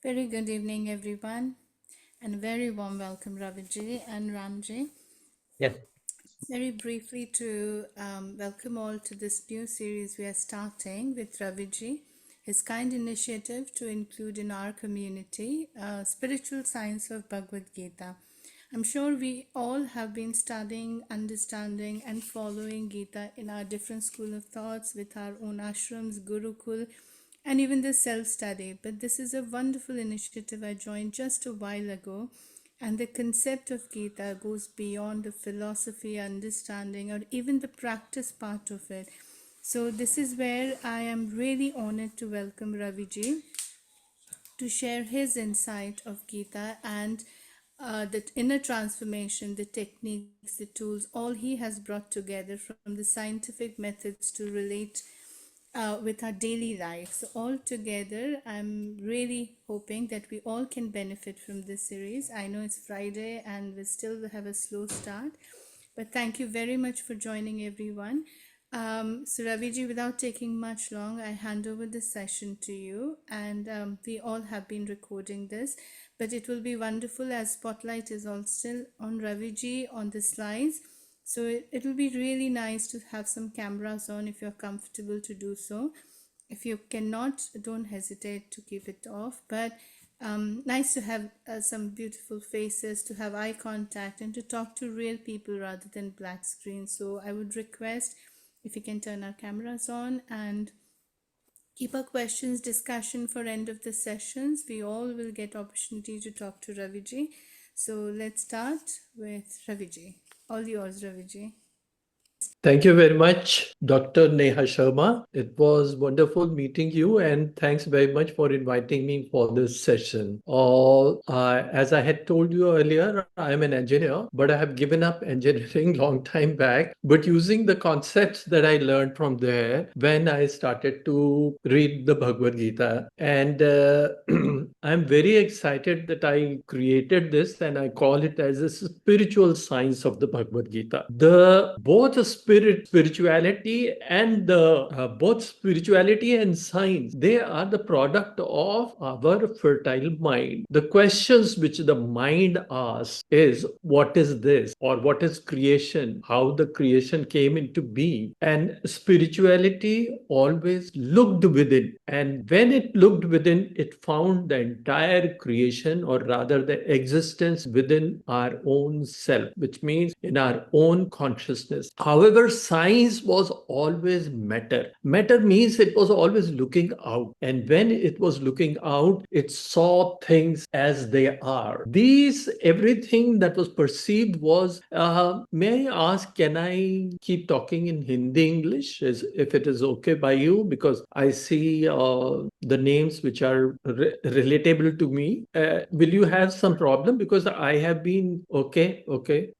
Very good evening, everyone, and a very warm welcome, Raviji and Ramji. Yes. Very briefly, to welcome all to this new series we are starting with Raviji, his kind initiative to include in our community spiritual science of Bhagavad Gita. I'm sure we all have been studying, understanding, and following Gita in our different school of thoughts with our own ashrams, Gurukul, and even the self study. But this is a wonderful initiative I joined just a while ago. And the concept of Gita goes beyond the philosophy, understanding, or even the practice part of it. So, this is where I am really honored to welcome Raviji to share his insight of Gita and the inner transformation, the techniques, the tools, all he has brought together from the scientific methods to relate with our daily life. So, all together, I'm really hoping that we all can benefit from this series. I know it's Friday and we still have a slow start, but thank you very much for joining, everyone. So, Raviji, without taking much long, I hand over the session to you. And we all have been recording this, but it will be wonderful as spotlight is all still on Raviji on the slides. So it will be really nice to have some cameras on if you're comfortable to do so. If you cannot, don't hesitate to keep it off. But nice to have some beautiful faces, to have eye contact, and to talk to real people rather than black screens. So I would request if you can turn our cameras on and keep our questions discussion for end of the sessions. We all will get opportunity to talk to Raviji. So let's start with Raviji. All yours, Raviji. Thank you very much, Dr. Neha Sharma. It was wonderful meeting you, and thanks very much for inviting me for this session. As I had told you earlier, I am an engineer, but I have given up engineering long time back. But using the concepts that I learned from there when I started to read the Bhagavad Gita, and I'm very excited that I created this, and I call it as a spiritual science of the Bhagavad Gita. The both spirituality and the both spirituality and science, they are the product of our fertile mind. The questions which the mind asks is, what is this, or what is creation, how the creation came into being. And spirituality always looked within, and when it looked within, it found the entire creation, or rather the existence within our own self, which means in our own consciousness. However, science was always matter. Matter means it was always looking out. And when it was looking out, it saw things as they are. Everything that was perceived was, may I ask, can I keep talking in Hindi English, if it is okay by you? Because I see the names which are relatable to me. Will you have some problem? Because I have been okay,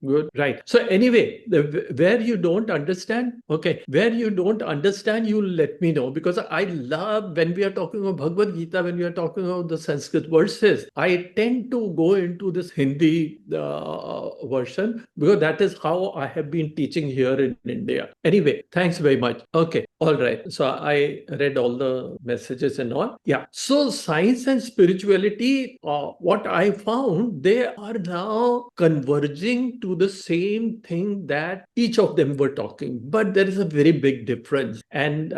good, right. So anyway, where you don't understand, where you don't understand, you let me know, because I love when we are talking about Bhagavad Gita, when we are talking about the Sanskrit verses, I tend to go into this Hindi version, because that is how I have been teaching here in India. Anyway, thanks very much. Okay, all right. So I read all the messages and all. Yeah. So science and spirituality, what I found, they are now converging to the same thing that each of them were talking. But there is a very big difference. And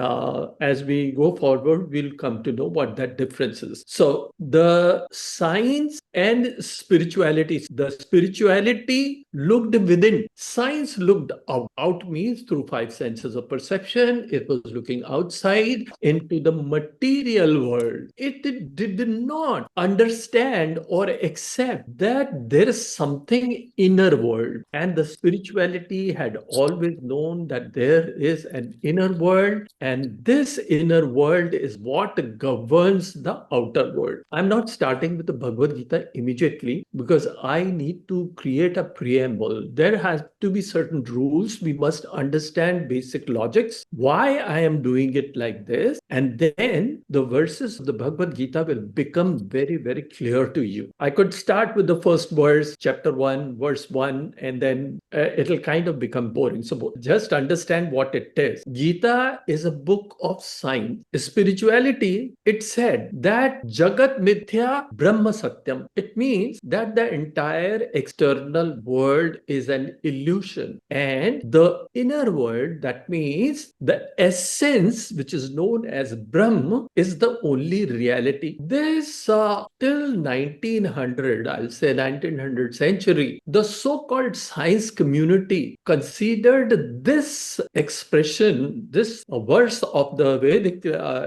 as we go forward, we'll come to know what that difference is. So the science and spirituality, the spirituality looked within, science looked out. Out means through five senses of perception. It was looking outside into the material world. It did not understand or accept that there is something inner world. And the spirituality had always known that there is an inner world, and this inner world is what governs the outer world. I'm not starting with the Bhagavad Gita immediately, because I need to create a preamble. There has to be certain rules. We must understand basic logics, why I am doing it like this, and then the verses of the Bhagavad Gita will become very, very clear to you. I could start with the first verse, chapter 1, verse 1, and then it'll kind of become boring. So So just understand what it is. Gita is a book of science. Spirituality, it said that Jagat Mithya Brahma Satyam. It means that the entire external world is an illusion, and the inner world, that means the essence which is known as Brahma, is the only reality. This till 1900, I'll say 1900 century, the so-called science community considered this expression, this verse of the Vedic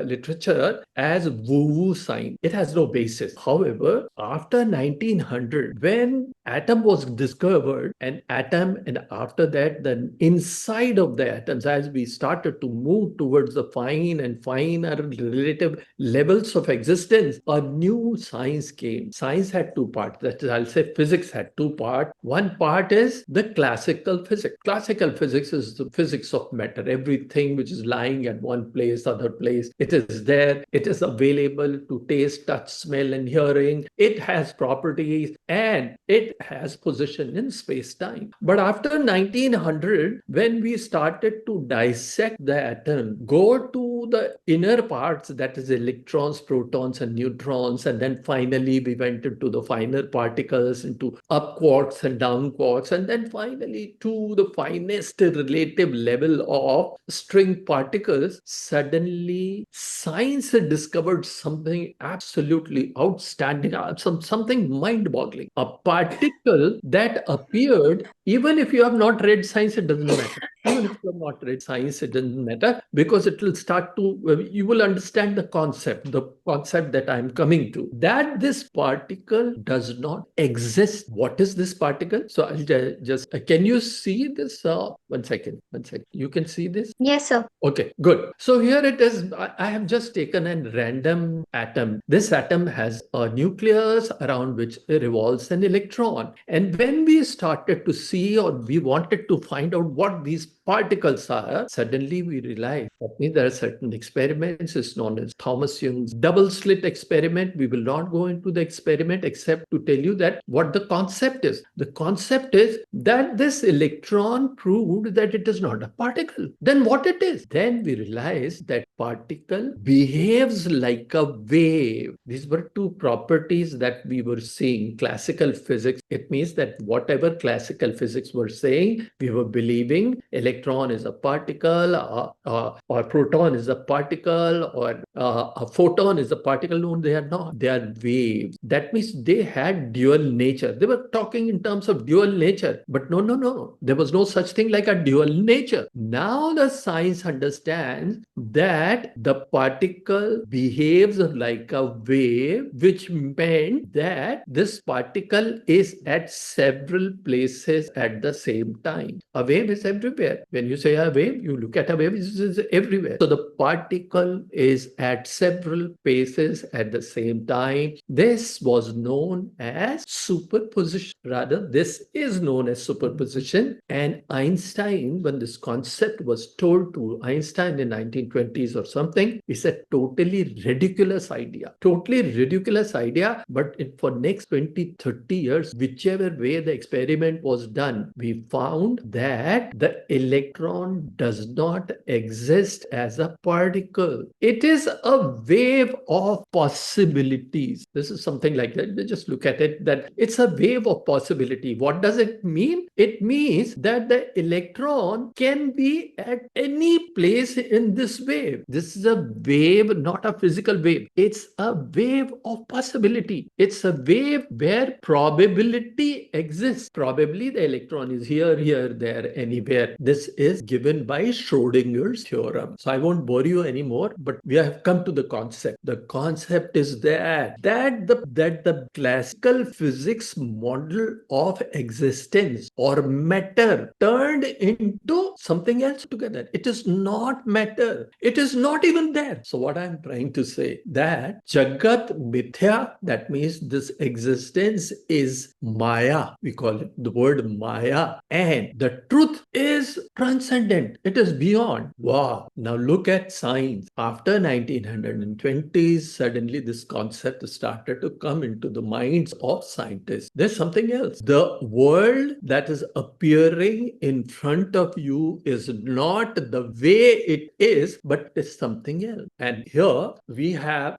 literature as woo-woo science. It has no basis. However, after 1900, when atom was discovered, and after that, the inside of the atoms, as we started to move towards the fine and finer relative levels of existence, a new science came. Science had two parts. That is, I'll say physics had two parts. One part is the classical physics. Classical physics is the physics of matter. Everything which is lying at one place, other place, it is there. It is available to taste, touch, smell, and hearing. It has properties, and it has position in space-time. But after 1900, when we started to dissect the atom, go to the inner parts, that is electrons, protons, and neutrons, and then finally we went into the finer particles, into up quarks and down quarks, and then finally to the finest relative level of string particles. Suddenly science had discovered something absolutely outstanding, something mind-boggling. A particle that appeared, even if you have not read science, it doesn't matter. Even if you have not read science, it doesn't matter, because it will start to, you will understand the concept that I'm coming to, that this particle does not exist. What is this particle? So I'll just, can you see this? One second. You can see this? Yes, sir. Okay, good. So here it is. I have just taken a random atom. This atom has a nucleus around which revolves an electron. And when we started to see, or we wanted to find out what these particles are, suddenly we realized that means there are certain experiments. It's known as Thomas Young's double slit experiment. We will not go into the experiment except to tell you that what the concept is. The concept is that this electron proved that it is not a particle. Then what it is? Then we realized that particle behaves like a wave. These were two properties that we were seeing. Classical physics, it means that whatever classical physics were saying, we were believing electron is a particle, or proton is a particle, or a photon is a particle. No, they are not. They are waves. That means they had dual nature. They were talking in terms of dual nature. But no. There was no such thing like a dual nature. Now the science understands that the particle behaves like a wave, which meant that this particle is at several places at the same time. A wave is everywhere. When you say a wave, you look at a wave, it is everywhere. So the particle is at several places at the same time. This was known as superposition. Rather, this is known as superposition. And Einstein, when this concept was told to Einstein in 1920s or something, it's a totally ridiculous idea. But for next 20-30 years, whichever way the experiment was done, we found that the electron does not exist as a particle. It is a wave of possibilities. This is something like that. Just look at it, that it's a wave of possibility. What does it mean? It means that the electron can be at any place in this wave. This is a wave, not a physical wave. It's a wave of possibility. It's a wave where probability exists. Probably the electron is here, there, anywhere. This is given by Schrodinger's theorem. So I won't bore you anymore, but we have come to the concept. The concept is that the classical physics model of existence or matter turned into something else together. It is not matter. It is not even there. So what I'm trying to say, that Jagat Mithya, that means this existence is Maya. We call it the word Maya. And the truth is transcendent. It is beyond. Wow. Now look at science. After 1920s, suddenly this concept started to come into the minds of scientists. There's something else. The world that is appearing in front of you is not the way it is, but is something else. And here we have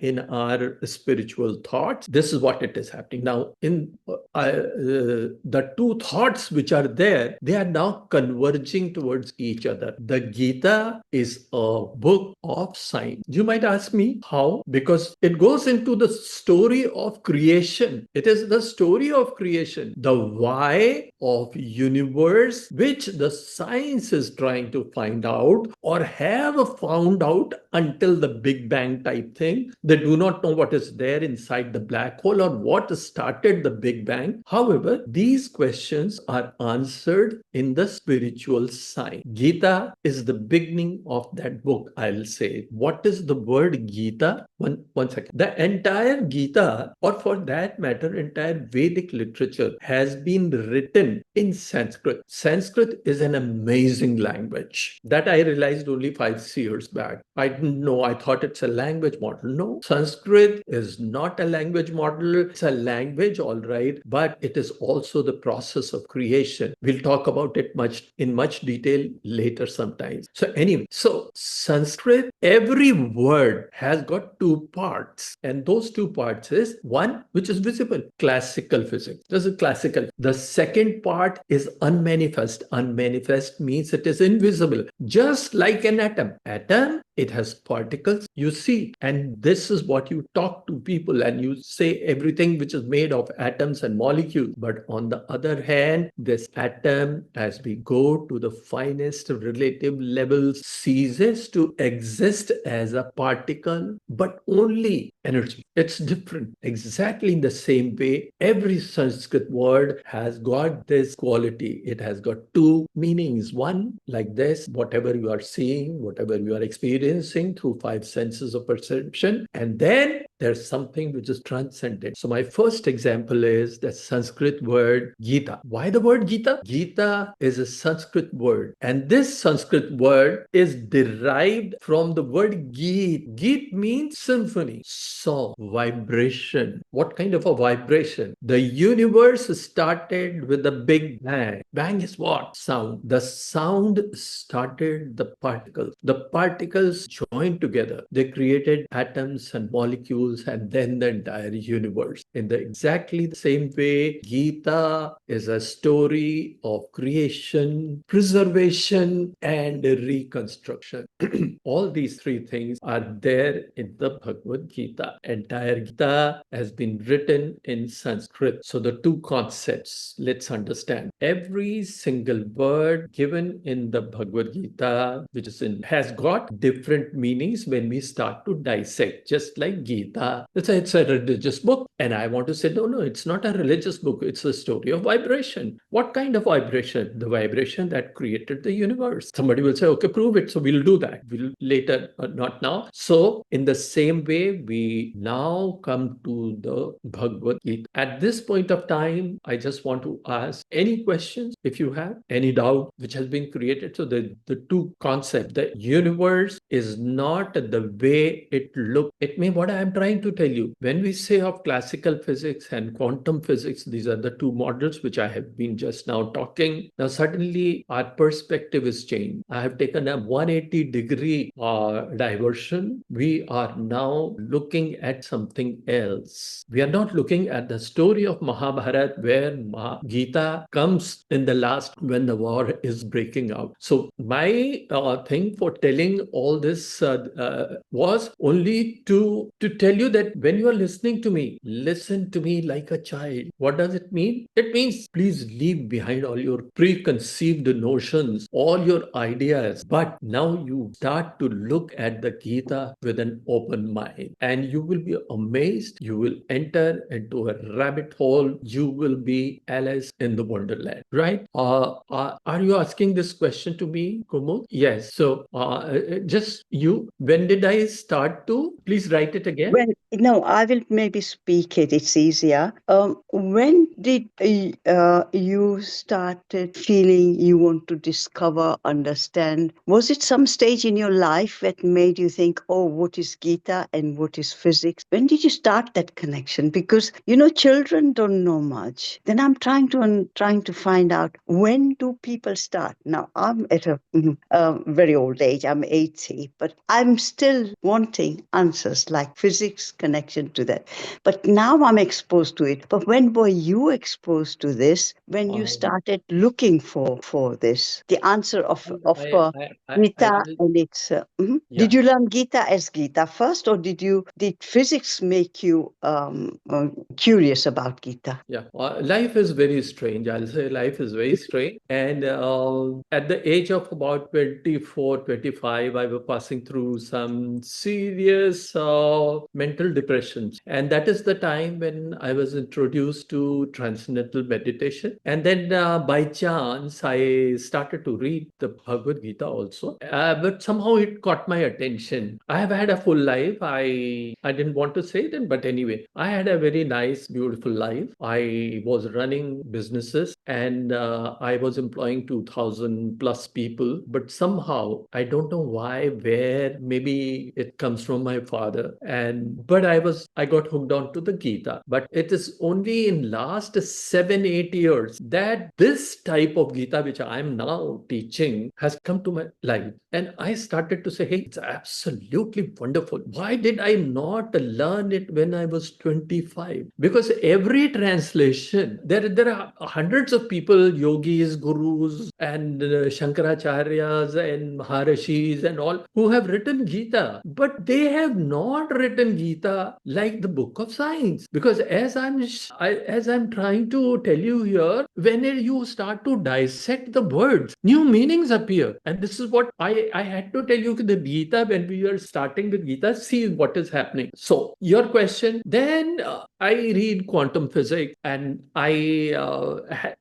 in our spiritual thoughts, this is what it is happening. Now, in the two thoughts which are there, they are now converging towards each other. The Gita is a book of science. You might ask me how? Because it goes into the story of creation. It is the story of creation, the why of universe, which the science is trying to find out or have found out until the Big Bang type thing. They do not know what is there inside the black hole or what started the Big Bang. However, these questions are answered in the spiritual science. Gita is the beginning of that book, I'll say. What is the word Gita? One second. The entire Gita, or for that matter, entire Vedic literature has been written in Sanskrit. Sanskrit is an amazing language that I realized only 5 years back. I didn't know. I thought it's a language model. No, Sanskrit is not a language model. It's a language, all right, but it is also the process of creation. We'll talk about it in much detail later sometimes. So anyway, so Sanskrit, every word has got two parts, and those two parts is one which is visible, classical physics. This is classical. The second part is unmanifest. Unmanifest means it is invisible, just like an atom. Atom, it has particles, you see, and this is what you talk to people and you say everything which is made of atoms and molecules. But on the other hand, this atom, as we go to the finest relative levels, ceases to exist as a particle, but only energy. It's different. Exactly in the same way, every Sanskrit word has got this quality. It has got two meanings. One, like this, whatever you are seeing, whatever you are experiencing through 5 senses of perception. And then there's something which is transcendent. So my first example is the Sanskrit word Gita. Why the word Gita? Gita is a Sanskrit word. And this Sanskrit word is derived from the word Geet. Geet means symphony, song, vibration. What kind of a vibration? The universe started with the Big Bang. Bang is what? Sound. The sound started the particles. The particles joined together. They created atoms and molecules and then the entire universe. In the exactly the same way, Gita is a story of creation, preservation, and reconstruction. All these three things are there in the Bhagavad Gita. Entire Gita has been written in Sanskrit. So the two concepts, let's understand. Every single word given in the Bhagavad Gita, which is has got different meanings when we start to dissect, just like Gita. Let's say it's a religious book, and I want to say, no, it's not a religious book. It's a story of vibration. What kind of vibration? The vibration that created the universe. Somebody will say, okay, prove it. So we'll do that. We'll later, not now. So in the same way, we now come to the Bhagavad Gita. At this point of time, I just want to ask any questions if you have any doubt which has been created. So the two concepts, the universe is not the way it looks. It may, what I am trying to tell you, when we say of classical physics and quantum physics, these are the two models which I have been just now talking. Now suddenly our perspective is changed. I have taken a 180-degree diversion. We are now looking at something else. We are not looking at the story of Mahabharata where Gita comes in the last when the war is breaking out. So my thing for telling all this was only to tell you that when you are listening to me, listen to me like a child. What does it mean? It means please leave behind all your preconceived notions, all your ideas. But now you start to look at the Gita with an open mind and and you will be amazed. You will enter into a rabbit hole. You will be Alice in the Wonderland, right? Are you asking this question to me, Kumud? Yes. So just you, when did I start to? Please write it again. Well, no, I will maybe speak it. It's easier. When did you started feeling you want to discover, understand? Was it some stage in your life that made you think, oh, what is Gita and what is physics? When did you start that connection? Because children don't know much. Then I'm trying to find out, when do people start? Now I'm at a very old age. I'm 80, but I'm still wanting answers like physics connection to that. But now I'm exposed to it. But when were you exposed to this? When you started looking for this, the answer of Gita and its. Did you learn Gita as Gita first, or did physics make you curious about Gita? Yeah, life is very strange. I'll say life is very strange. And at the age of about 24, 25, I was passing through some serious mental depressions. And that is the time when I was introduced to transcendental meditation. And then by chance, I started to read the Bhagavad Gita also. But somehow it caught my attention. I have had a full life. I didn't want to say it, but anyway, I had a very nice, beautiful life. I was running businesses and I was employing 2000 plus people. But somehow, I don't know why, where, maybe it comes from my father. But I got hooked on to the Gita. But it is only in last 7-8 years that this type of Gita, which I'm now teaching, has come to my life. And I started to say, hey, it's absolutely wonderful. Why did I not learn it when I was 25? Because every translation, there are hundreds of people, yogis, gurus, and Shankaracharyas and Maharishis and all, who have written Gita, but they have not written Gita like the book of science. Because as I'm trying to tell you here, when you start to dissect the words, new meanings appear. And this is what I had to tell you, the Gita, when we are starting with Gita, see what is happening. So your question, then I read quantum physics and I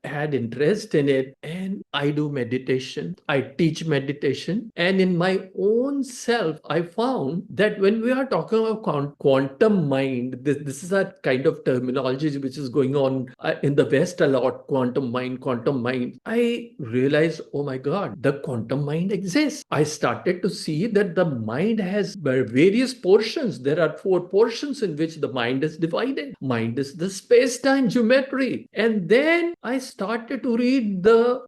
had interest in it, and I do meditation. I teach meditation, and in my own self, I found that when we are talking about quantum mind, this is a kind of terminology which is going on in the West a lot. Quantum mind, quantum mind. I realized, oh my God, the quantum mind exists. I started to see that the mind has various portions. There are 4 portions in which the mind is divided. Mind is the space-time geometry. And then I started to read the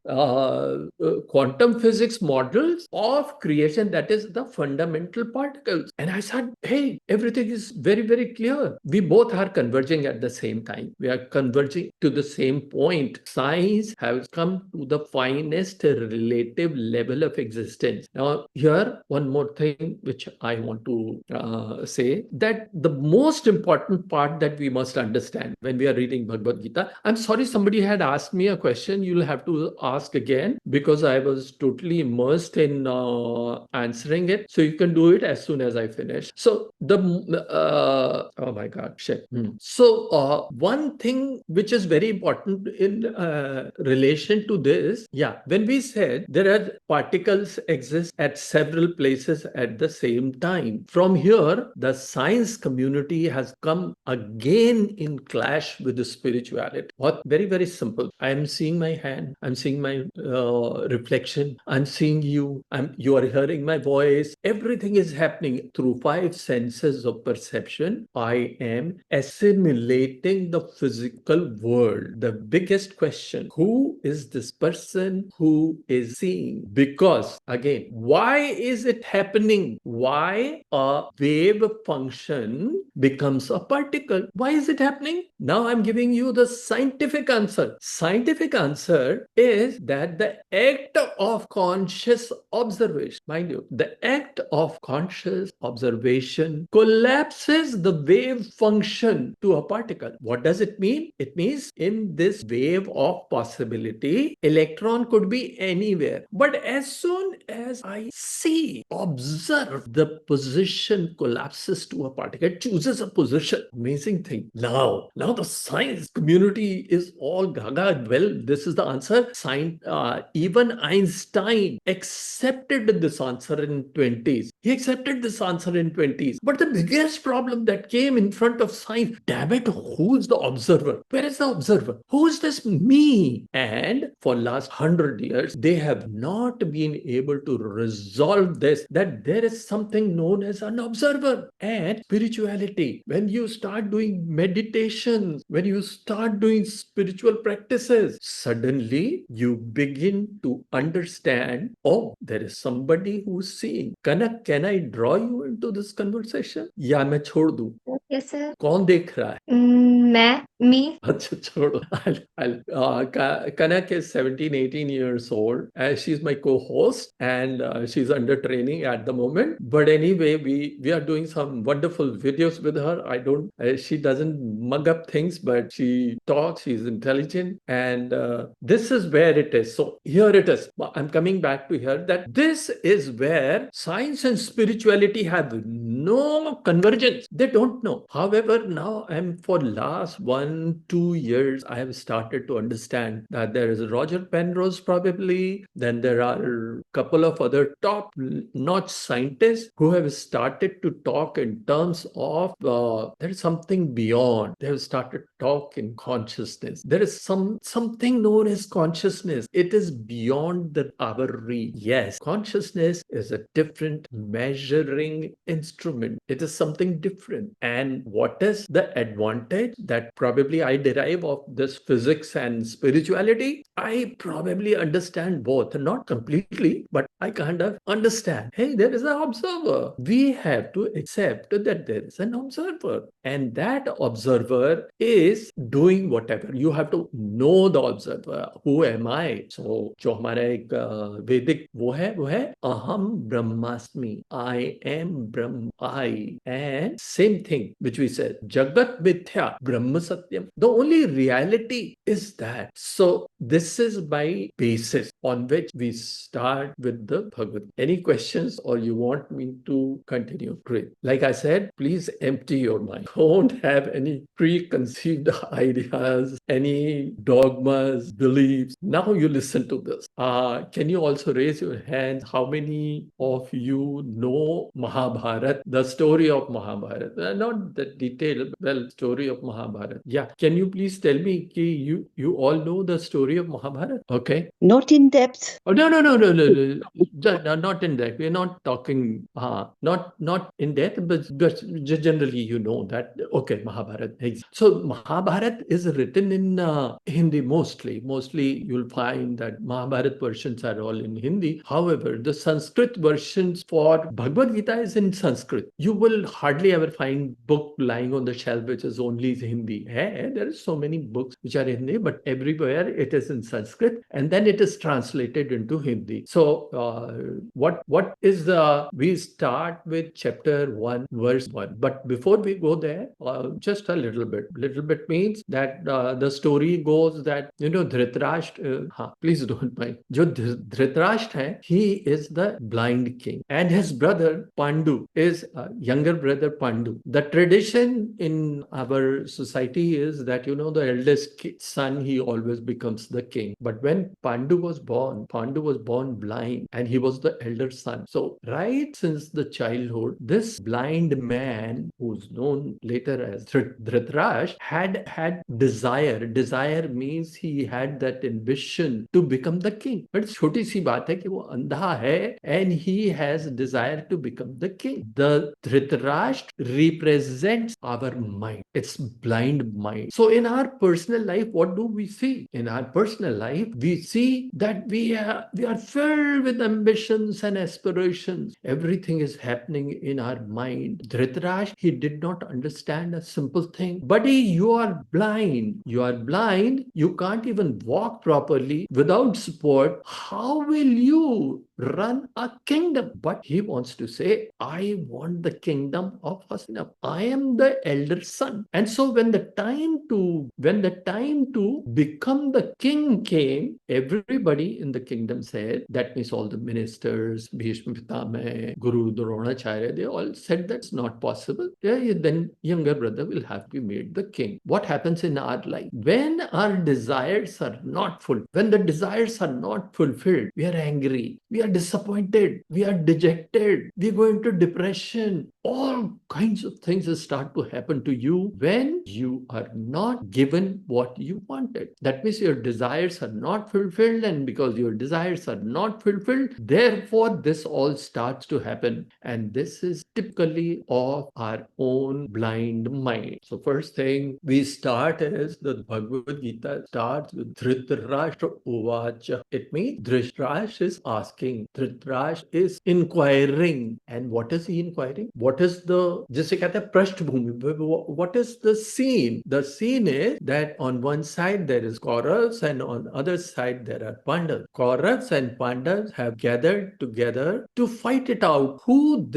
quantum physics models of creation, that is the fundamental particles. And I said, hey, everything is very, very clear. We both are converging at the same time. We are converging to the same point. Science has come to the finest relative level of existence. Now, here, one more thing which I want to say, that the most important part that we must understand when we are reading Bhagavad Gita. I'm sorry, somebody had asked me a question. You'll have to ask again, because I was totally immersed in answering it. So you can do it as soon as I finish. So oh my God, shit. So one thing which is very important in relation to this, when we said there are particles exist at several places at the same time. From here, the science community has come again in clash with the spirituality. What? Very, very simple. I am seeing my hand. I'm seeing my reflection. I'm seeing you. You are hearing my voice. Everything is happening through 5 senses of perception. I am assimilating the physical world. The biggest question, who is this person who is seeing? Because again, why is it happening? Why a wave function becomes a particle? Why is it happening? Now I'm giving you the scientific answer. Scientific answer is that the act of conscious observation, mind you, the act of conscious observation collapses the wave function to a particle. What does it mean? It means in this wave of possibility, electron could be anywhere. But as soon as I see, observe, the position collapses to a particle. It chooses a position. Amazing thing. Now the science community is all gaga. Well, this is the answer. Even Einstein accepted this answer in 20s. He accepted this answer in 20s. But the biggest problem that came in front of science, damn it, who's the observer? Where is the observer? Who's this me? And for last 100 years, they have not been able to resolve this, that there is something known as an observer. And spirituality, when you start doing meditations, when you start doing spiritual practices, suddenly you begin to understand, oh, there is somebody who's seeing. Kanak, can I draw you into this conversation? या मैं छोड़ दूं? Yes, sir. कौन देख रहा है? Me. अच्छा छोड़ो. Kanak is 17, 18 years old. She's my co-host and she's under training at the moment. But anyway, we are doing some wonderful videos with her. She doesn't mug up things, but she talks, she's intelligent. And this is where it is. So here it is. I'm coming back to here that this is where science and spirituality have no convergence. They don't know. However, now for last 1-2 years, I have started to understand that there is Roger Penrose probably, then there are a couple of other top-notch scientists who have started to talk in terms of there is something beyond. They have started talk in consciousness. There is something known as consciousness. It is beyond our reach. Yes, consciousness is a different measuring instrument. It is something different. And what is the advantage that probably I derive of this physics and spirituality? I probably understand both, not completely, but I kind of understand. Hey, there is an observer. We have to accept that there is an observer. And that observer is doing whatever. You have to know the observer. Who am I? So, जो हमारा एक वैदिक वो है aham brahmasmi. I am Brahma. And same thing which we said, Jagat Mithya Brahma Satyam. The only reality is that. So this is my basis on which we start with the Bhagavad Gita. Any questions or you want me to continue? Great. Like I said, please empty your mind. Don't have any preconceived ideas, any dogmas, beliefs. Now you listen to this. Can you also raise your hand? How many of you know Mahabharata, the story of Mahabharata? Not the detail, story of Mahabharata. Yeah. Can you please tell me, you all know the story of Mahabharata? Okay. Not in depth. Oh, no. Not in depth. We're not talking, not in depth, but just generally you know that, okay, Mahabharata. So Mahabharata is written in Hindi mostly. Mostly you'll find that Mahabharata versions are all in Hindi. However, the Sanskrit versions for Bhagavad Gita is in Sanskrit. You will hardly ever find book lying on the shelf which is only Hindi. There are so many books which are in Hindi, but everywhere it is in Sanskrit and then it is translated into Hindi. So what is we start with chapter 1, verse 1. But before we go there, just a little bit. Little bit means that the story goes that, Dhritarashtra, please don't mind. Jo Dhritarashtra hai, he is the blind king and his brother Pandu is younger brother Pandu. The tradition in our society is that, the eldest son, he always becomes the king. But when Pandu was born blind and he was the elder son. So right since the childhood, this blind man, who's known later as Dhritarashtra, had desire. Desire means he had that ambition to become the king. But छोटी सी बात है कि वो अंधा है and he has desire to become the king. The Dhritarashtra represents our mind. It's blind mind. So in our personal life, what do we see? In our personal life, we see that we are filled with ambitions and aspirations. Everything is happening in our mind. Dhritarashtra, he did not understand a simple thing. Buddy, you are blind. You are blind. You can't even walk properly without support. How will you run a kingdom? But he wants to say, I want the kingdom of Hasina. I am the elder son. And so when the time to become the king came, everybody everybody in the kingdom said, that means all the ministers, Bhishma Pitama, Guru Dronacharya, they all said that's not possible. Yeah, then younger brother will have to be made the king. What happens in our life? When our desires are not fulfilled, when the desires are not fulfilled, we are angry, we are disappointed, we are dejected, we go into depression. All kinds of things start to happen to you when you are not given what you wanted. That means your desires are not fulfilled, and because your desires are not fulfilled, therefore this all starts to happen. And this is typically of our own blind mind. So first thing we start is the Bhagavad Gita starts with Dhritarashtra Uvacha. It means Dhritarashtra is asking, Dhritarashtra is inquiring. And what is he inquiring? What is the, जिसे कहते हैं पृष्ठभूमि, what is the scene? The scene is that on one side there is Kauravas and on other side there are Pandavas. Kauravas and Pandavas have gathered together to fight it out who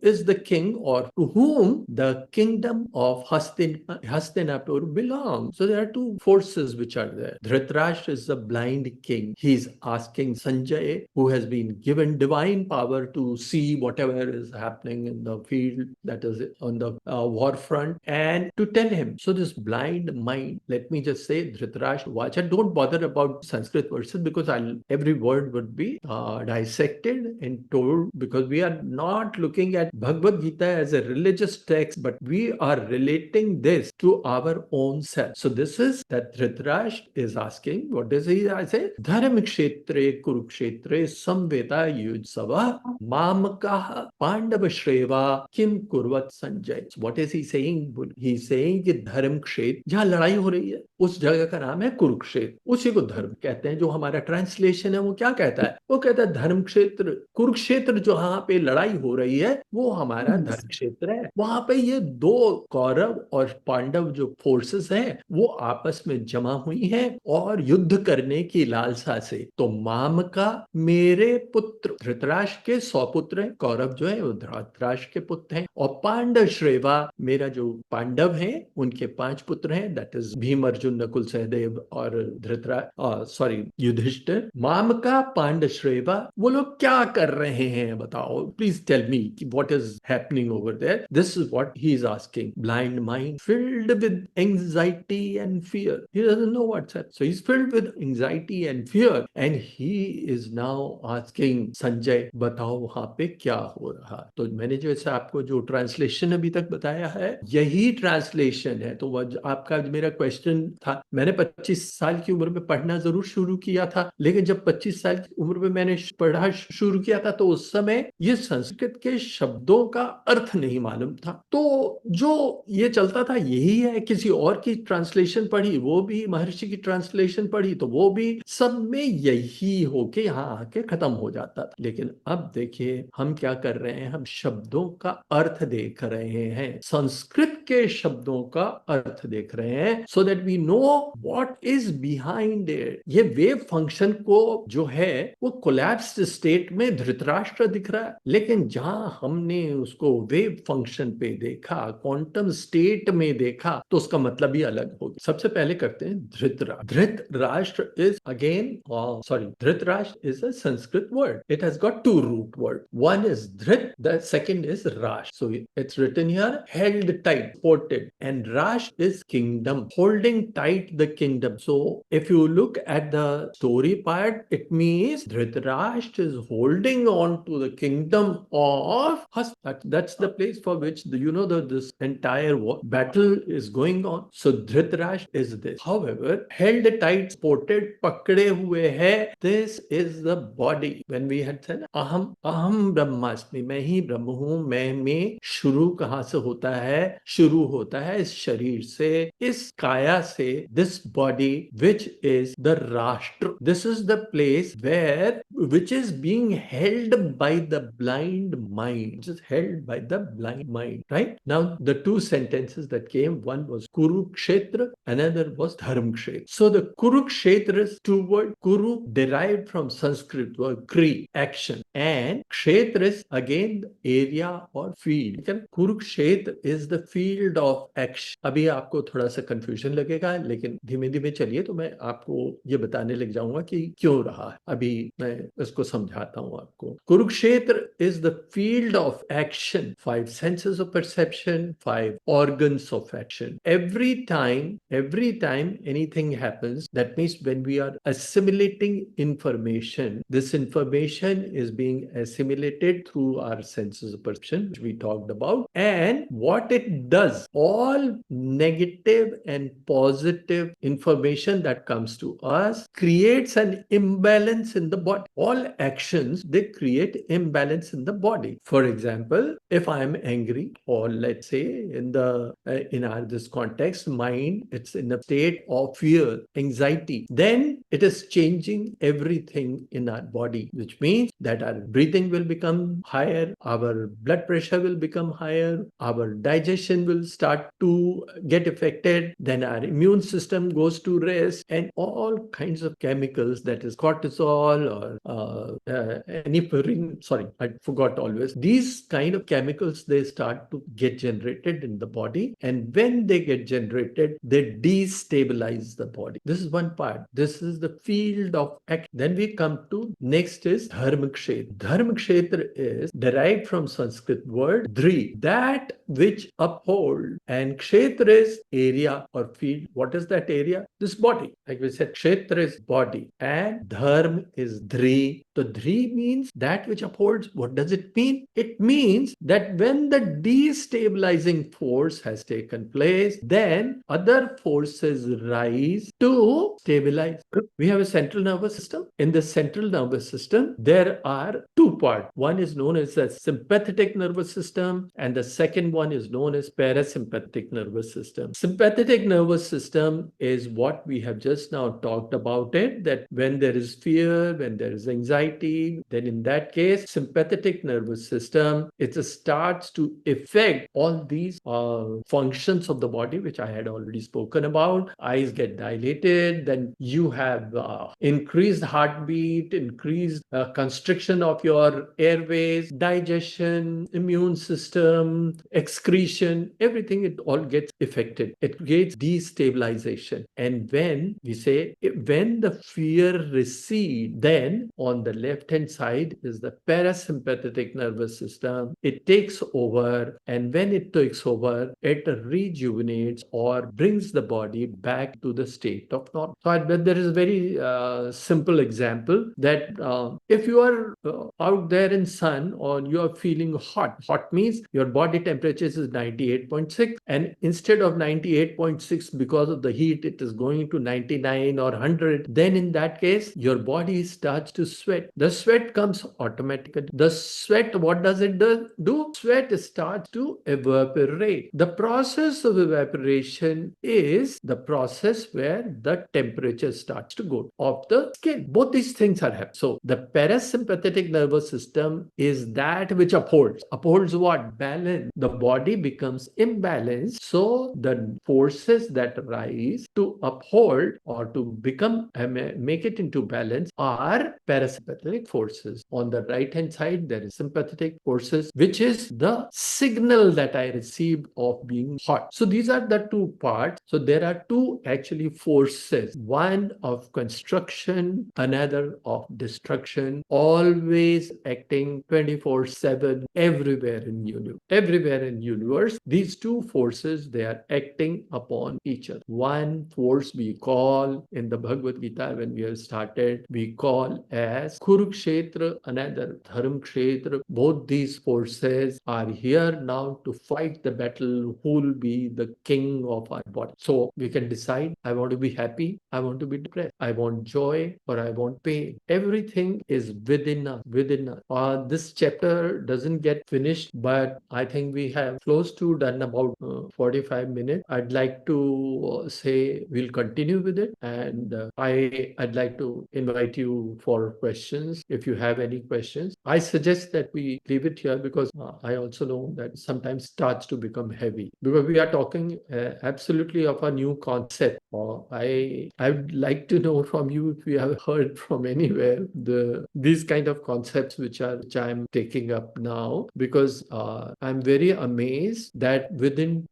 is the king, or to whom the kingdom of Hastinapur belongs. So there are two forces which are there. Dhritarashtra is the blind king. He's asking Sanjay, who has been given divine power to see whatever is happening in the field, that is on the war front, and to tell him. So this blind mind, let me just say, Dhritarashtra Vacha, don't bother about Sanskrit verses because every word would be dissected and told, because we are not looking at Bhagavad Gita as a religious text, but we are relating this to our own self. So this is that Dhritarashtra is asking, what does he say? Dharam kshetre kurukshetre samveta yudsava mamakaha pandava shreva kim kurvat sanjay. So what is he saying? He's saying कि धर्म क्षेत्र जहाँ लड़ाई हो रही है उस जगह का नाम है कुरुक्षेत्र, उसी को धर्म कहते हैं। जो हमारा ट्रांसलेशन है वो क्या कहता है? वो कहता है धर्म क्षेत्र, कुरुक्षेत्र जहाँ पे लड़ाई हो रही है वो हमारा धर्म क्षेत्र है। वहां पे ये दो कौरव और पांडव जो फोर्सेस हैं वो आपस में जमा हुई हैं और युद्ध करने की लालसा से। तो माम का मेरे पुत्र, धृतराष्ट्र के 100 पुत्र हैं, कौरव जो है वो धृतराष्ट्र के पुत्र हैं, और पांडव श्रेवा मेरा जो पांडव हैं उनके 5 पुत्र हैं, दैट इज भीम अर्जुन नकुल सहदेव और युधिष्ठिर। माम का पांडव श्रेवा, वो लोग क्या कर रहे हैं बताओ, please tell me what is happening over there. This is what he is asking. Blind mind filled with anxiety and fear. He doesn't know what's happening. So he's filled with anxiety and fear, and he is now asking Sanjay, बताओ वहां पे क्या हो रहा है। तो मैंने जैसे आपको जो ट्रांसलेशन अभी तक बताया है यही ट्रांसलेशन है। तो आपका मेरा क्वेश्चन था, मैंने 25 साल की उम्र में पढ़ना जरूर शुरू किया था, लेकिन जब 25 साल की उम्र में मैंने पढ़ा शुरू किया था तो उस समय ये संस्कृत के शब्दों का अर्थ नहीं मालूम था। तो जो ये चलता था यही है, किसी और की ट्रांसलेशन पढ़ी, वो भी महर्षि की ट्रांसलेशन पढ़ी, तो वो भी सब में यही होके यहाँ आके खत्म हो जाता था। लेकिन अब देखिए हम क्या कर रहे हैं, हम शब्दों का अर्थ देख रहे हैं, संस्कृत के शब्दों का अर्थ देख रहे हैं, so that we know what is behind it. ये वेव फंक्शन को जो है वो कोलैप्स्ड स्टेट में धृतराष्ट्र दिख रहा है, लेकिन जहां हमने उसको वेव फंक्शन पे देखा, क्वांटम स्टेट में देखा, तो उसका मतलब ही अलग हो गया। सबसे पहले करते हैं Dhritarashtra. Dhritarashtra is again Dhritarashtra is a Sanskrit word. It has got 2 root words. One is dhrit, the second is rash. So it's written here, held tight, supported, and rash is kingdom, holding tight the kingdom. So if you look at the story part, it means Dhritarashtra is holding on to the kingdom of Hasta. That's the place for which this entire battle is going on. So Dhritarashtra is this. However, held tight, supported, pakde hue hai. This is the body. When we had said अहम ब्रह्मास्मि, मैं ही ब्रह्म हूं, मैं में शुरू कहां से होता है? शुरू होता है इस शरीर से, इस काया से। This body which is the राष्ट्र, this is the place where which is being held by the blind mind, which is held by the blind mind. Right now the 2 sentences that came, one was Kurukshetra, another was Dharmkshetra. So the Kurukshetra is 2 word, Kuru derived from Sanskrit word Kri, action, and Kshetra is again the area or field. Kurukshetra is the field of action. अभी आपको थोड़ा सा confusion लगेगा, लेकिन धीमे धीमे चलिए तो मैं आपको ये बताने लग जाऊंगा कि क्यों रहा है. अभी मैं इसको समझाता हूँ आपको. Kurukshetra is the field of action. 5 senses of perception, 5 organs of action. Every time anything happens, that means when we are assimilating information, this information is being assimilated through our senses of perception, which we talked about. And what it does, all negative and positive information that comes to us creates an imbalance in the body. All actions, they create imbalance in the body. For example, if I am angry, or let's say in this context, mind, it's in a state of fear, anxiety, then it is changing everything in our body, which means that our breathing will become higher, our blood pressure will become higher, our digestion will start to get affected, then our immune system goes to rest, and all kinds of chemicals, that is cortisol or epinephrine, sorry, I forgot always. These kind of chemicals, they start to get generated in the body, and when they get generated, they destabilize the body. This is one part. This is the field of action. Then we come to next is dharma kshetra. Dharma kshetra is derived from Sanskrit word dhri, that which uphold, and kshetra is area or field. What is that area? This body. Like we said, kshetra is body and dharma is dhri. So dhri means that which upholds. What does it mean? It means that when the destabilizing force has taken place, then other forces rise to stabilize. We have a central nervous system. In the central nervous system, there are two parts. One is known as the sympathetic nervous system, and the second one is known as parasympathetic nervous system. Sympathetic nervous system is what we have just now talked about it, that when there is fear, when there is anxiety, then in that case, sympathetic nervous system, it starts to affect all these functions of the body, which I had already spoken about. Eyes get dilated, then you have increased heartbeat, increased constriction of your airways, digestion, immune system, excretion, everything, it all gets affected. It creates destabilization. And when we say, when the fear recedes, then on the left hand side is the parasympathetic nervous system. It takes over, and when it takes over, it rejuvenates or brings the body back to the state of normal. So there is a very simple example that if you are out there in sun or you are feeling hot means your body temperature is 98.6, and instead of 98.6, because of the heat, it is going to 99 or 100, then in that case, your body starts to sweat. The sweat comes automatically. The sweat, what does it do? Sweat starts to evaporate. The process of evaporation is the process where the temperature starts to go of the skin. Both these things are happening. So the parasympathetic nervous system is that which upholds. Upholds what? Balance. The body becomes imbalanced. So the forces that rise to uphold or to become, make it into balance, are parasympathetic forces. On the right hand side, there is sympathetic forces, which is the signal that I received of being hot. So these are the two parts. So there are two actually forces, one of construction, another of destruction, always acting 24/7 everywhere in universe. These two forces, they are acting upon each other. One force we call in the Bhagavad Gita, when we have started, we call as Kurukshetra, another Dharma Kshetra. Both these forces are here now to fight the battle who will be the king of our body. So we can decide, I want to be happy, I want to be depressed, I want joy, or I want pain. Everything is within us. This chapter doesn't get finished, but I think we have close to done about 45 minutes. I'd like to say we'll continue with it, and I'd like to invite you for questions. If you have any questions, I suggest that we leave it here, because I also know that sometimes starts to become heavy, because we are talking absolutely of a new concept. I'd like to know from you if you have heard from anywhere these kind of concepts which I'm taking up now. now, because I'm very amazed that within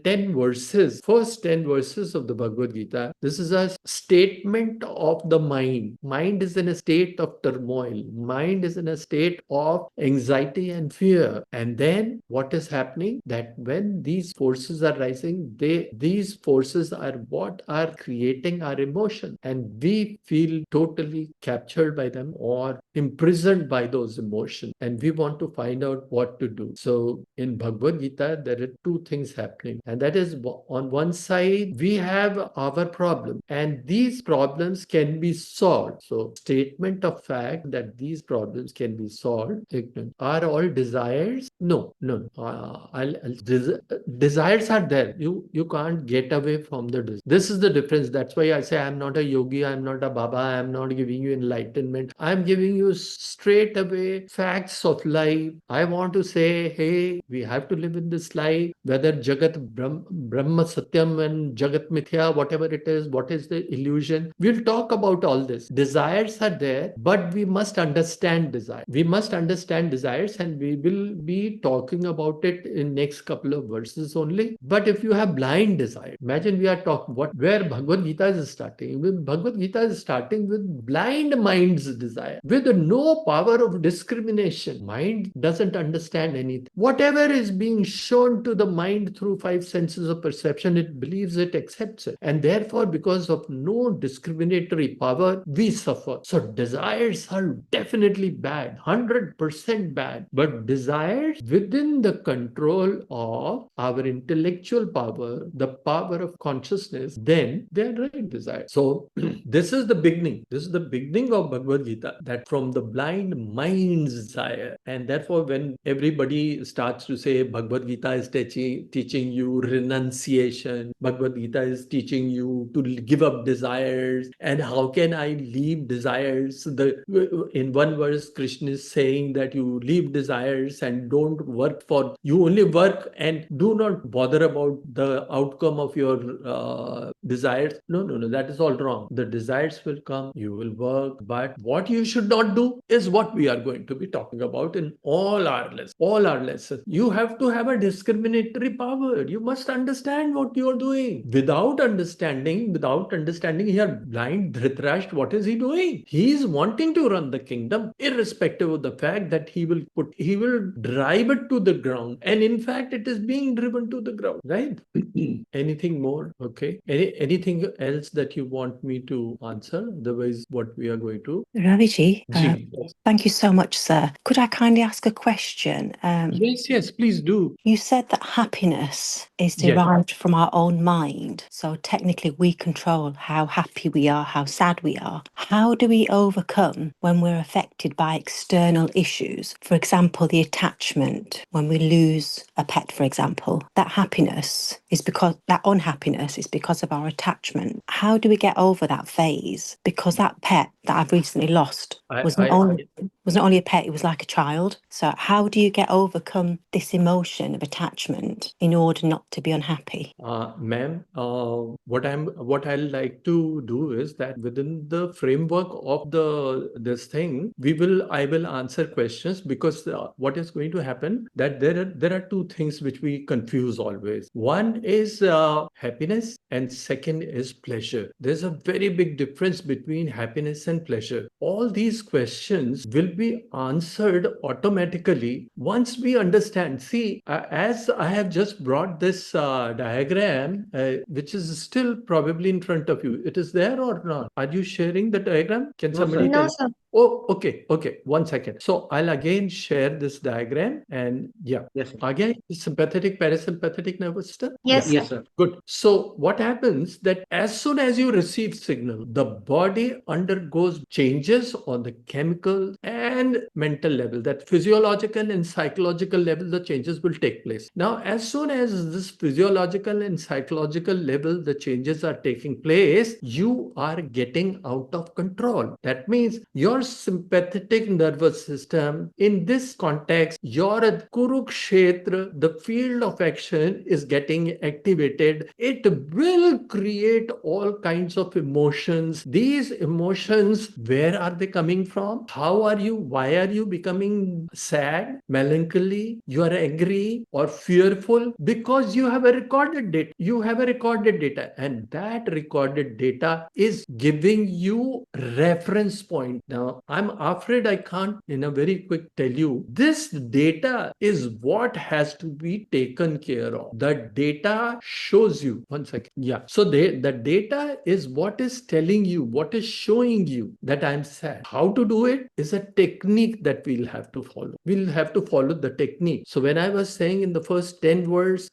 10 verses, first 10 verses of the Bhagavad Gita, this is a statement of the mind. Mind is in a state of turmoil. Mind is in a state of anxiety and fear. And then what is happening? That when these forces are rising, these forces are what are creating our emotion, and we feel totally captured by them or imprisoned by those emotions, and we want to find out what to do. So in Bhagavad Gita, there are two things happening, and that is, on one side we have our problem, and these problems can be solved. So statement of fact that these problems can be solved. Are all desires? No. Desires are there. You can't get away from the desire. This is the difference. That's why I say I'm not a yogi, I'm not a Baba, I'm not giving you enlightenment. I'm giving you straight away facts of life. I want to say, hey, we have to live in this life, whether Jagat Brahma Satyam and Jagat Mithya, whatever it is, what is the illusion. We'll talk about all this. Desires are there, but we must understand desire. We must understand desires, and we will be talking about it in next couple of verses only. But if you have blind desire, imagine we are talking where Bhagavad Gita is starting. Bhagavad Gita is starting with blind mind's desire, with no power of discrimination. Mind doesn't understand anything. Whatever is being shown to the mind through five senses of perception, it believes it, accepts it. And therefore, because of no discriminatory power, we suffer. So desires are definitely bad, 100% bad. But desires within the control of our intellectual power, the power of consciousness, then they are right desires. So this is the beginning. This is the beginning of Bhagavad Gita, that from the blind mind's desire. And therefore, when everybody starts to say Bhagavad Gita is teaching you renunciation, Bhagavad Gita is teaching you to give up desires, and how can I leave desires? In one verse, Krishna is saying that you leave desires and don't work for, you only work and do not bother about the outcome of your desires. No, that is all wrong. The desires will come, you will work, but what you should not do is what we are going to be talking about in all our lessons. You have to have a discriminatory power. You must understand what you are doing. Without understanding here, blind Dhritarashtra, what is he doing? He is wanting to run the kingdom, irrespective of the fact that he will drive it to the ground. And in fact, it is being driven to the ground, right? Anything more? Okay. Anything else that you want me to answer? Otherwise, what we are going to? Raviji, Ji. thank you so much, sir. Could I kindly ask a question? Yes, please do. You said that happiness is Yes. derived from our own mind. So technically we control how happy we are, how sad we are. How do we overcome when we're affected by external issues? For example, the attachment, when we lose a pet, for example, that unhappiness is because of our attachment. How do we get over that phase? Because that pet that I've recently lost was not only a pet, it was like a child. So how do you overcome this emotion of attachment in order not to be unhappy? Ma'am, what I'll like to do is that within the framework of this thing, I will answer questions, because what is going to happen, that there are two things which we confuse always. One is happiness, and second is pleasure. There's a very big difference between happiness and pleasure. All these questions will be answered automatically once we understand. See, as I have just brought this diagram, which is still probably in front of you. It is there or not? Are you sharing the diagram? Can somebody No, tell? sir. Oh, okay. 1 second. So I'll again share this diagram, and yeah. Yes, sir. Again, sympathetic, parasympathetic nervous system. Yes, Yes, sir. Good. So what happens that as soon as you receive signal, the body undergoes changes on the chemical and mental level, that physiological and psychological level, the changes will take place. Now, as soon as this physiological and psychological level, the changes are taking place, you are getting out of control. That means your sympathetic nervous system, in this context, your Kurukshetra, the field of action, is getting activated. It will create all kinds of emotions. These emotions, where are they coming from? How are you why are you becoming sad, melancholy, you are angry or fearful? Because you have a recorded data. You have a recorded data, and that recorded data is giving you reference point. Now, I'm afraid I can't in a very quick tell you. This data is what has to be taken care of. The data shows you. One second. Yeah. So the data is what is telling you, what is showing you that I'm sad. How to do it is a technique that we'll have to follow. We'll have to follow the technique. So when I was saying in the first 10 words,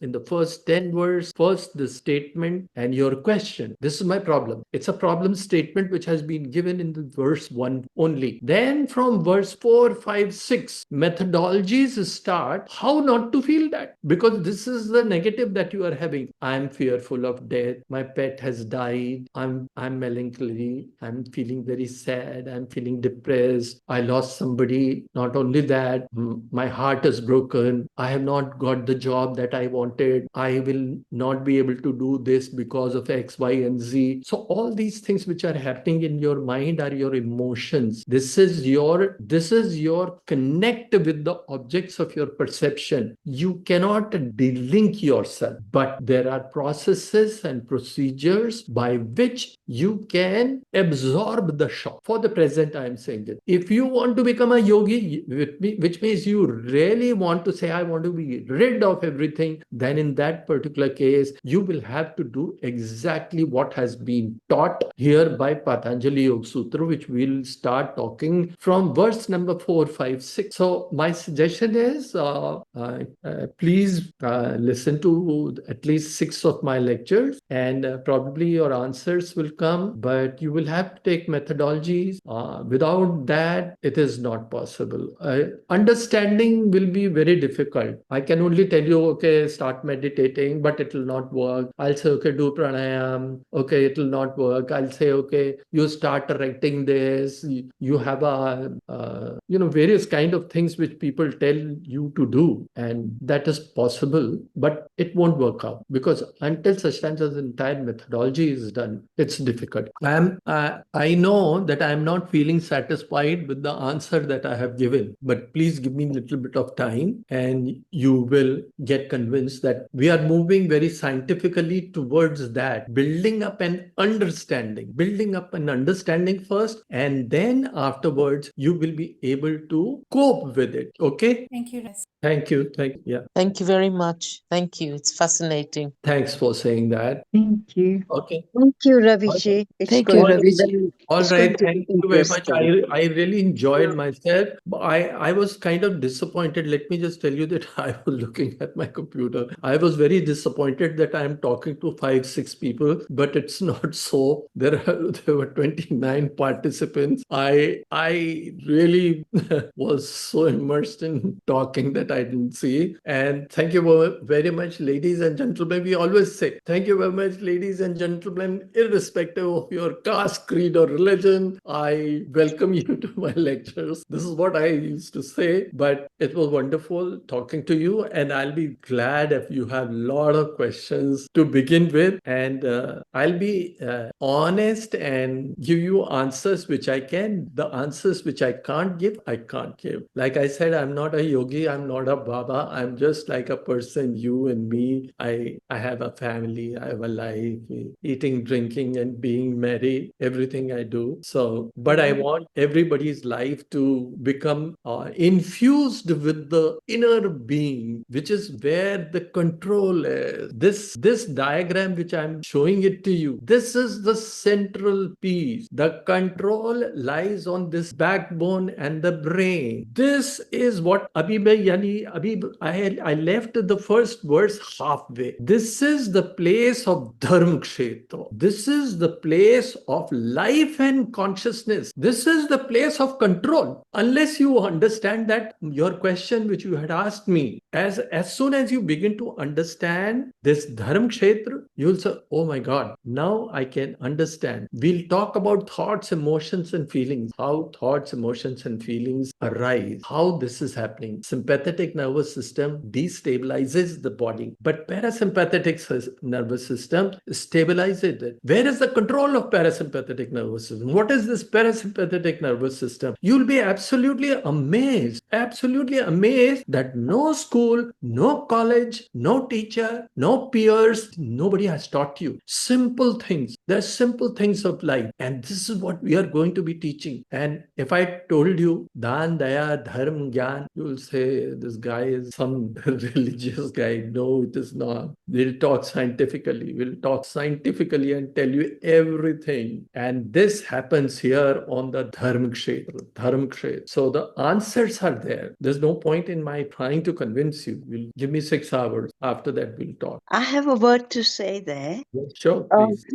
first the statement and your question. This is my problem. It's a problem statement which has been given in the verse 1 only. Then from verse 4, 5, 6, methodologies start how not to feel that. Because this is the negative that you are having. I'm fearful of death. My pet has died. I'm melancholy. I'm feeling very sad. I'm feeling depressed. I lost somebody. Not only that, my heart is broken. I have not got the job that I wanted. I will not be able to do this because of X, Y, and Z. So all these things which are happening in your mind are your emotions. This is your connect with the objects of your perception. You cannot delink yourself, but there are processes and procedures by which you can absorb the shock. For the present, I am saying it. If you want to become a yogi, which means you really want to say, I want to be rid of everything, then in that particular case, you will have to do exactly what has been taught here by Patanjali Yoga Sutra, which we'll start talking from verse number 4, 5, 6. So my suggestion is, please listen to at least 6 of my lectures, and probably your answers will come, but you will have to take methodologies. Without that, it is not possible. Understanding will be very difficult. I can only tell you, okay, start meditating, but it will not work. I'll say, okay, do pranayam. Okay, it will not work. I'll say, okay, you start writing this. You have various kind of things which people tell you to do, and that is possible, but it won't work out, because until such time as the entire methodology is done, it's difficult. I know that I'm not feeling satisfied with the answer that I have given, but please give me a little bit of time and you will get convinced that we are moving very scientifically towards that, building up an understanding first, and then afterwards you will be able to cope with it. Okay? Thank you. Thank you. Yeah. Thank you very much. Thank you. It's fascinating. Thanks for saying that. Thank you. Okay. Thank you, Raviji. It's Thank going you, to be Raviji. very, All it's going right, to be thank you very much. interesting. I really enjoyed myself. I was kind of disappointed. Let me just tell you that I was looking at my computer. I was very disappointed that I'm talking to 5, 6 people, but it's not so. There were 29 participants. I really was so immersed in talking that I didn't see. And thank you very much, ladies and gentlemen. We always say thank you very much, ladies and gentlemen, irrespective of your caste, creed, or religion. I welcome you to my lectures. This is what I used to say, but it was wonderful talking to you, and I'll be glad if you have a lot of questions to begin with, and I'll be honest and give you answers which I can. The answers which I can't give, I can't give. Like I said, I'm not a yogi, I'm not a Baba, I'm just like a person, you and me. I have a family, I have a life, eating, drinking, and being merry, everything I do. So, but I want everybody's life to become infused with the inner being, which is where the control is. This diagram which I'm showing it to you, this is the central piece. The control lies on this backbone and the brain. This is what I left the first verse halfway. This is the place of Dharma Kshetra. This is the place of life and consciousness. This is the place of control. Unless you understand that, your question which you had asked me, as soon as you begin to understand this Dharma Kshetra, you'll say, oh my God, now I can understand. We'll talk about thoughts, emotions, and feelings. How thoughts, emotions, and feelings arise. How this is happening. Sympathetic nervous system destabilizes the body, but parasympathetic nervous system stabilizes it. Where is the control of parasympathetic nervous system? What is this parasympathetic nervous system? You you'll be absolutely amazed that no school, no college, no teacher, no peers, nobody has taught you simple things. There's simple things of life. And this is what we are going to be teaching. And if I told you Dan, Daya, Dharm, Gyan, you'll say this guy is some religious guy. No, it is not. We'll talk scientifically. We'll talk scientifically and tell you everything. And this happens here on the Dharm Kshetra. So the answers are there. There's no point in my trying to convince you. Will give me 6 hours. After that, we'll talk. I have a word to say there. Yeah, sure, please.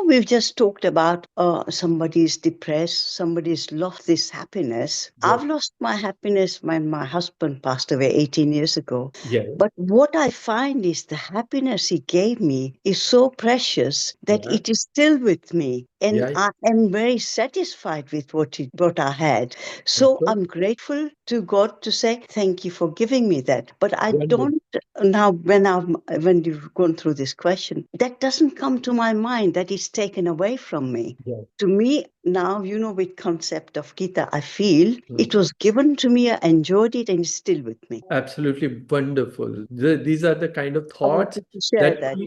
We've just talked about somebody's depressed, somebody's lost this happiness. Yeah. I've lost my happiness when my husband passed away 18 years ago. Yeah. But what I find is the happiness he gave me is so precious that Yeah. it is still with me. And Yeah. I am very satisfied with what I had. So Okay. I'm grateful to God to say, thank you for giving me that. But I Wonderful. don't, now when you've gone through this question, that doesn't come to my mind that it's taken away from me. Yeah. To me, now, with concept of Gita, I feel it was given to me, I enjoyed it, and it's still with me. Absolutely wonderful. These are the kind of I thoughts wanted to share that,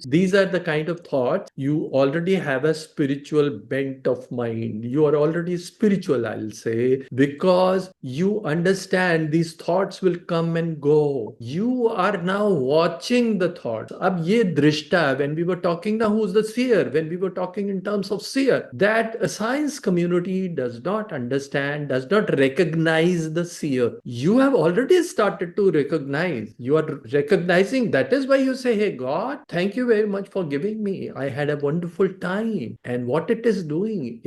these are the kind of thoughts you already have a spiritual bent of mind. You are already spiritual, I'll say, because you understand these thoughts will come and go. You are now watching the thoughts. Ab ye drishta, when we were talking now, who's the seer? When we were talking in terms of seer, that a science community does not understand, does not recognize the seer. You have already started to recognize. You are recognizing. That is why you say, hey, God, thank you very much for giving me. I had a wonderful time. And what it is doing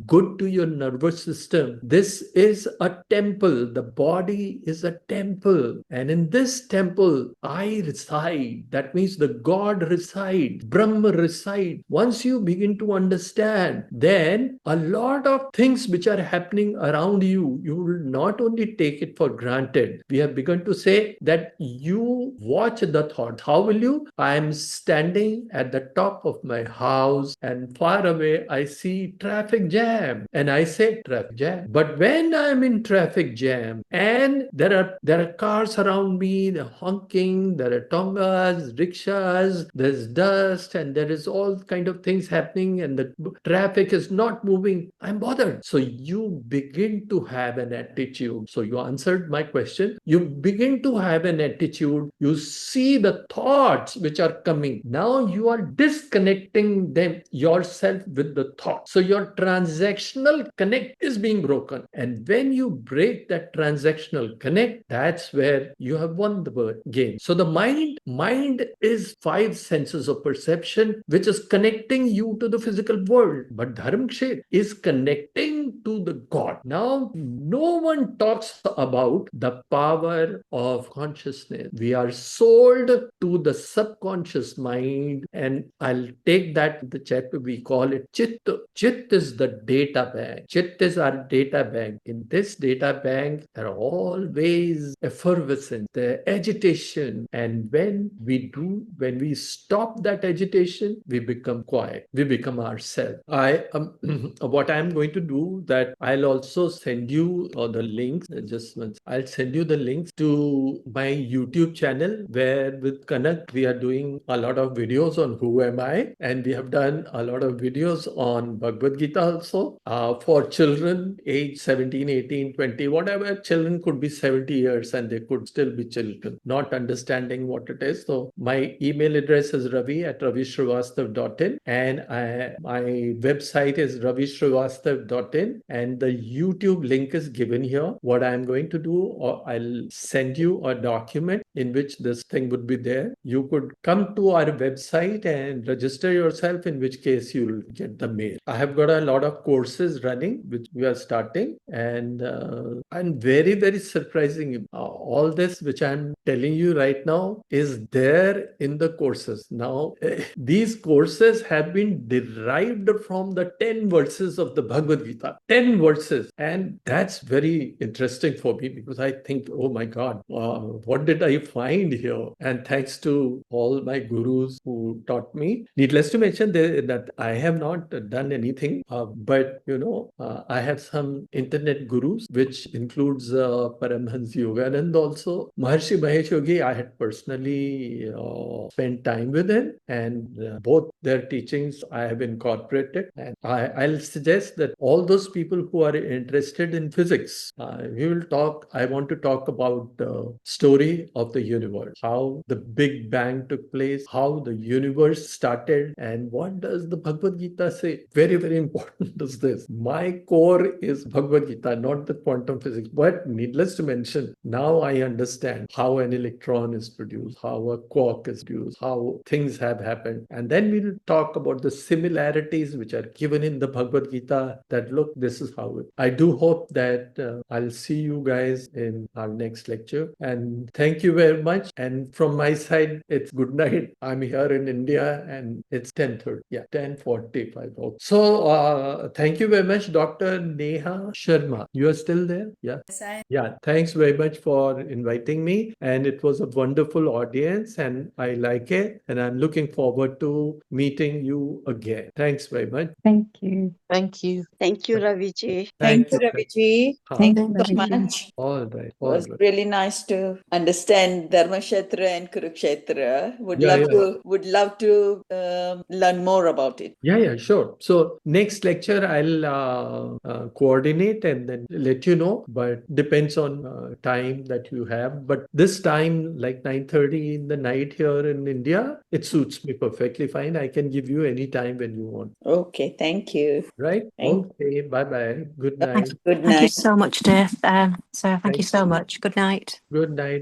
good to your nervous system. This is a temple. The body is a temple. And in this temple, I reside. That means the God resides, Brahma resides. Once you begin to understand, then a lot of things which are happening around you, you will not only take it for granted. We have begun to say that you watch the thought. How will you? I am standing at the top of my house and far away I see traffic jam and I say traffic jam. But when I am in traffic jam and there are cars around me, they're honking, there are tongas, rickshaws, there's dust and there is all kind of things happening and the traffic is not moving, I'm bothered. So you begin to have an attitude. So you answered my question. You begin to have an attitude. You see the thoughts which are coming. Now you are disconnecting them yourself with the thought. So your transactional connect is being broken. And when you break that transactional connect, that's where you have won the game. So the mind is 5 senses of perception, which is connecting you to the physical world. But Dharm Kshet is connecting to the God. Now, no one talks about the power of consciousness. We are sold to the subconscious mind, and I'll take that in the chat. We call it Chit. Chit is the data bank. Chit is our data bank. In this data bank, there are always effervescence, the agitation. And when we stop that agitation, we become quiet. We become ourselves. What I'm going to do that I'll also send you the links. I'll send you the links to my YouTube channel where with Kanak we are doing a lot of videos on who am I, and we have done a lot of videos on Bhagavad Gita also for children age 17, 18, 20, whatever. Children could be 70 years and they could still be children, not understanding what it is. So my email address is ravi@ravishrivastav.in and my website is ravishrivastav.in and the YouTube link is given here. What I'm going to do, or I'll send you a document in which this thing would be there. You could come to our website and register yourself, in which case you'll get the mail. I have got a lot of courses running, which we are starting, and very, very surprising. All this which I'm telling you right now is there in the courses. Now, these courses have been derived from the 10 verses of the Bhagavad Gita. 10 verses. And that's very interesting for me because I think, oh my God, what did I find here? And thanks to all my gurus who taught me. Needless to mention that I have not done anything, but I have some internet gurus, which includes Paramhans Yoganand also. Maharshi Mahesh Yogi, I had personally spent time with him, and both their teachings I have incorporated. And I'll suggest that all those people who are interested in physics, I want to talk about the story of the universe, how the Big Bang took place, how the universe started, and what does the Bhagavad Gita say? Very, very important is this. My core is Bhagavad Gita, not the quantum physics. But needless to mention, now I understand how an electron is produced, how a quark is produced, how things have happened. And then we'll talk about the similarities which are given in the Bhagavad Gita, that look, this is how it. I do hope that I'll see you guys in our next lecture. And thank you very much. And from my side, it's good night. I'm here in India and it's 10:30. Yeah, 10:45. Okay. So thank you very much, Dr. Neha Sharma. You are still there? Yeah. Yes, I Yeah, thanks very much for inviting me. And it was a wonderful audience and I like it. And I'm looking forward to meeting you again. Thanks very much. Thank you. Thank you. Thank you, Raviji. Thank you, you. Raviji. Ha. Thank Thank you so you. much. All right. It All was right. really nice to understand Dharmashetra and Kurukshetra. Yeah. Would love to learn more about it. Yeah, sure. So next lecture I'll coordinate and then let you know, but depends on time that you have. But this time, like 9:30 in the night here in India, it suits me perfectly fine. I can give you any time when you want. Okay, thank you. Right? Thank- Okay. Bye-bye. Good night. Good Thank you night. so much, dear. So thank you Thank so much. Good night. Good night.